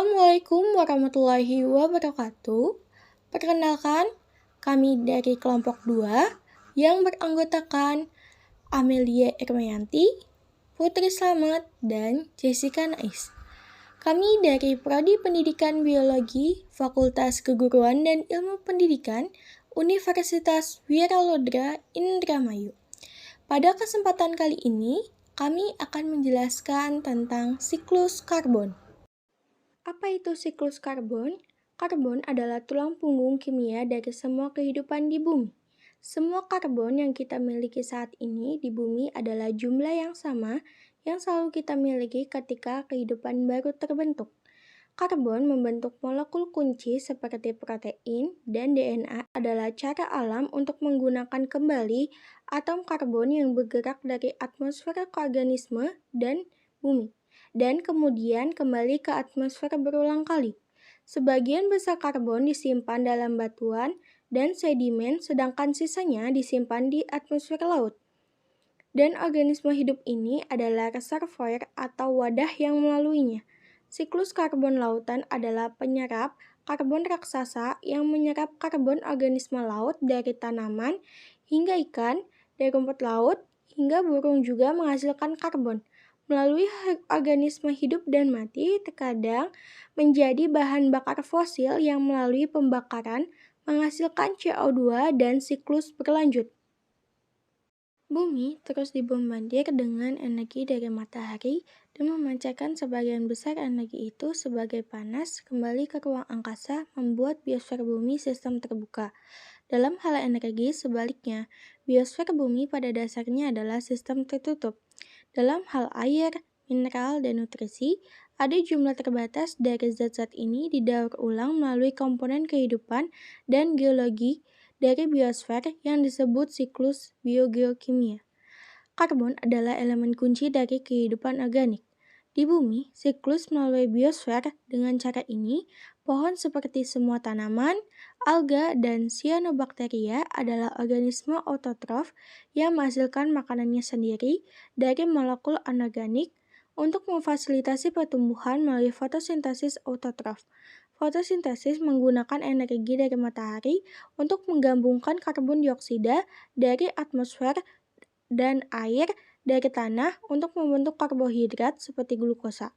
Assalamualaikum warahmatullahi wabarakatuh. Perkenalkan, kami dari kelompok 2 yang beranggotakan Amelia Irmayanti, Putri Slamet, dan Jessica Nais. Kami dari Prodi Pendidikan Biologi, Fakultas Keguruan dan Ilmu Pendidikan, Universitas Wiralodra Indramayu. Pada kesempatan kali ini, kami akan menjelaskan tentang siklus karbon. Apa itu siklus karbon? Karbon adalah tulang punggung kimia dari semua kehidupan di bumi. Semua karbon yang kita miliki saat ini di bumi adalah jumlah yang sama yang selalu kita miliki ketika kehidupan baru terbentuk. Karbon membentuk molekul kunci seperti protein dan DNA adalah cara alam untuk menggunakan kembali atom karbon yang bergerak dari atmosfer ke organisme dan bumi, dan kemudian kembali ke atmosfer berulang kali. Sebagian besar karbon disimpan dalam batuan dan sedimen, sedangkan sisanya disimpan di atmosfer laut. Dan organisme hidup ini adalah reservoir atau wadah yang melaluinya. Siklus karbon lautan adalah penyerap karbon raksasa yang menyerap karbon organisme laut dari tanaman hingga ikan, dari rumput laut hingga burung juga menghasilkan karbon. Melalui organisme hidup dan mati, terkadang menjadi bahan bakar fosil yang melalui pembakaran menghasilkan CO2 dan siklus berlanjut. Bumi terus dibombardir dengan energi dari matahari dan memancarkan sebagian besar energi itu sebagai panas kembali ke ruang angkasa, membuat biosfer bumi sistem terbuka. Dalam hal energi, sebaliknya, biosfer bumi pada dasarnya adalah sistem tertutup. Dalam hal air, mineral, dan nutrisi, ada jumlah terbatas dari zat-zat ini didaur ulang melalui komponen kehidupan dan geologi dari biosfer yang disebut siklus biogeokimia. Karbon adalah elemen kunci dari kehidupan organik. Di bumi, siklus melalui biosfer. Dengan cara ini, pohon seperti semua tanaman, alga, dan cyanobacteria adalah organisme autotrof yang menghasilkan makanannya sendiri dari molekul anorganik untuk memfasilitasi pertumbuhan melalui fotosintesis autotrof. Fotosintesis menggunakan energi dari matahari untuk menggabungkan karbon dioksida dari atmosfer dan air dari tanah untuk membentuk karbohidrat seperti glukosa.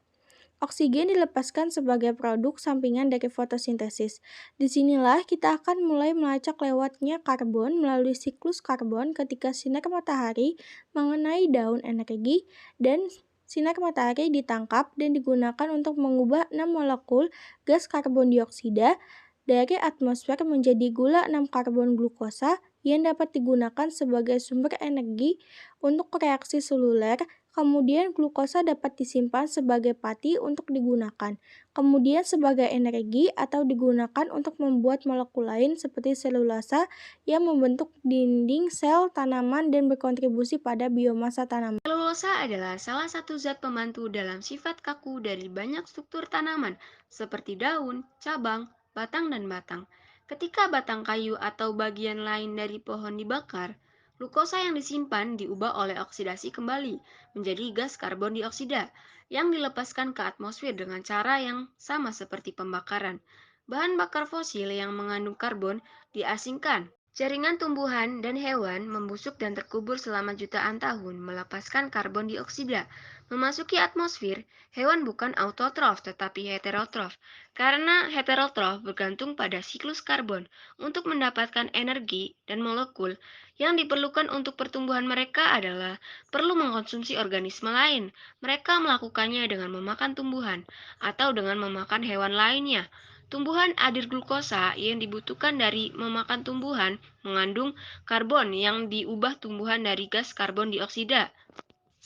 Oksigen dilepaskan sebagai produk sampingan dari fotosintesis. Disinilah kita akan mulai melacak lewatnya karbon melalui siklus karbon ketika sinar matahari mengenai daun energi dan sinar matahari ditangkap dan digunakan untuk mengubah 6 molekul gas karbon dioksida dari atmosfer menjadi gula 6 karbon glukosa yang dapat digunakan sebagai sumber energi untuk reaksi seluler. Kemudian glukosa dapat disimpan sebagai pati untuk digunakan, kemudian sebagai energi atau digunakan untuk membuat molekul lain seperti selulasa yang membentuk dinding sel tanaman dan berkontribusi pada biomasa tanaman. Selulosa adalah salah satu zat pembantu dalam sifat kaku dari banyak struktur tanaman, seperti daun, cabang, batang, dan batang. Ketika batang kayu atau bagian lain dari pohon dibakar, glukosa yang disimpan diubah oleh oksidasi kembali menjadi gas karbon dioksida yang dilepaskan ke atmosfer dengan cara yang sama seperti pembakaran. Bahan bakar fosil yang mengandung karbon diasingkan. Jaringan tumbuhan dan hewan membusuk dan terkubur selama jutaan tahun, melepaskan karbon dioksida. Memasuki atmosfer, hewan bukan autotrof tetapi heterotrof. Karena heterotrof bergantung pada siklus karbon untuk mendapatkan energi dan molekul yang diperlukan untuk pertumbuhan mereka adalah perlu mengkonsumsi organisme lain. Mereka melakukannya dengan memakan tumbuhan atau dengan memakan hewan lainnya. Tumbuhan adir glukosa yang dibutuhkan dari memakan tumbuhan mengandung karbon yang diubah tumbuhan dari gas karbon dioksida.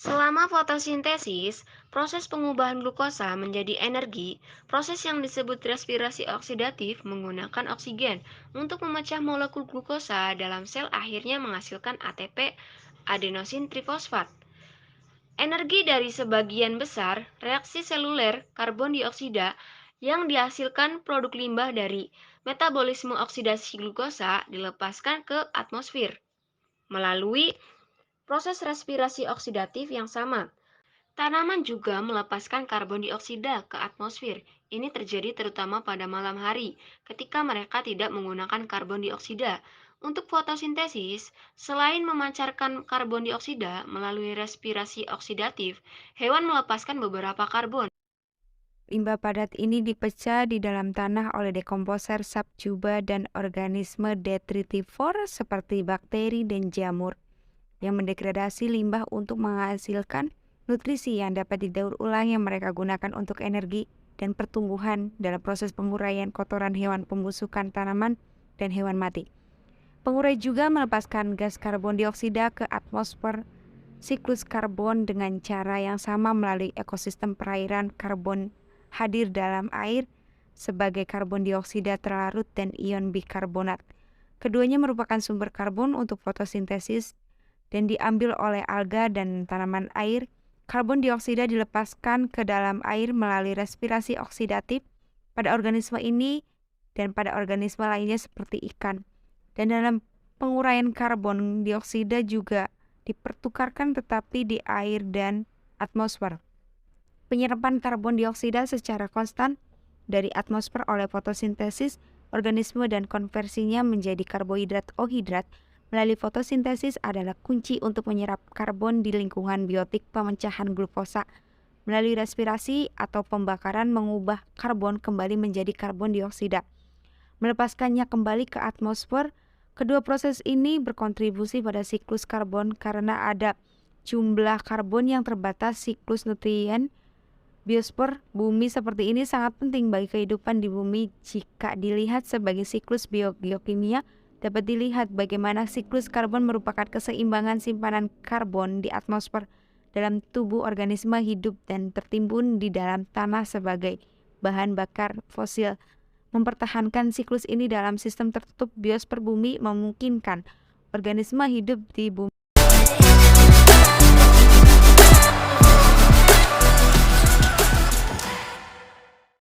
Selama fotosintesis, proses pengubahan glukosa menjadi energi, proses yang disebut respirasi oksidatif menggunakan oksigen untuk memecah molekul glukosa dalam sel akhirnya menghasilkan ATP, adenosin trifosfat. Energi dari sebagian besar reaksi seluler karbon dioksida yang dihasilkan produk limbah dari metabolisme oksidasi glukosa dilepaskan ke atmosfer melalui proses respirasi oksidatif yang sama. Tanaman juga melepaskan karbon dioksida ke atmosfer. Ini terjadi terutama pada malam hari, ketika mereka tidak menggunakan karbon dioksida. Untuk fotosintesis, selain memancarkan karbon dioksida melalui respirasi oksidatif, hewan melepaskan beberapa karbon. Limbah padat ini dipecah di dalam tanah oleh dekomposer subjuba dan organisme detritivor seperti bakteri dan jamur yang mendegradasi limbah untuk menghasilkan nutrisi yang dapat didaur ulang yang mereka gunakan untuk energi dan pertumbuhan dalam proses penguraian kotoran hewan pembusukan tanaman dan hewan mati. Pengurai juga melepaskan gas karbon dioksida ke atmosfer siklus karbon dengan cara yang sama melalui ekosistem perairan. Karbon hadir dalam air sebagai karbon dioksida terlarut dan ion bikarbonat. Keduanya merupakan sumber karbon untuk fotosintesis dan diambil oleh alga dan tanaman air. Karbon dioksida dilepaskan ke dalam air melalui respirasi oksidatif pada organisme ini dan pada organisme lainnya seperti ikan. Dan dalam penguraian karbon dioksida juga dipertukarkan tetapi di air dan atmosfer. Penyerapan karbon dioksida secara konstan dari atmosfer oleh fotosintesis organisme dan konversinya menjadi karbohidrat ohidrat melalui fotosintesis adalah kunci untuk menyerap karbon di lingkungan biotik. Pemecahan glukosa melalui respirasi atau pembakaran mengubah karbon kembali menjadi karbon dioksida, melepaskannya kembali ke atmosfer. Kedua proses ini berkontribusi pada siklus karbon karena ada jumlah karbon yang terbatas. Siklus nutrien biosfer bumi seperti ini sangat penting bagi kehidupan di bumi. Jika dilihat sebagai siklus biokimia, dapat dilihat bagaimana siklus karbon merupakan keseimbangan simpanan karbon di atmosfer dalam tubuh organisme hidup dan tertimbun di dalam tanah sebagai bahan bakar fosil. Mempertahankan siklus ini dalam sistem tertutup biosfer bumi memungkinkan organisme hidup di bumi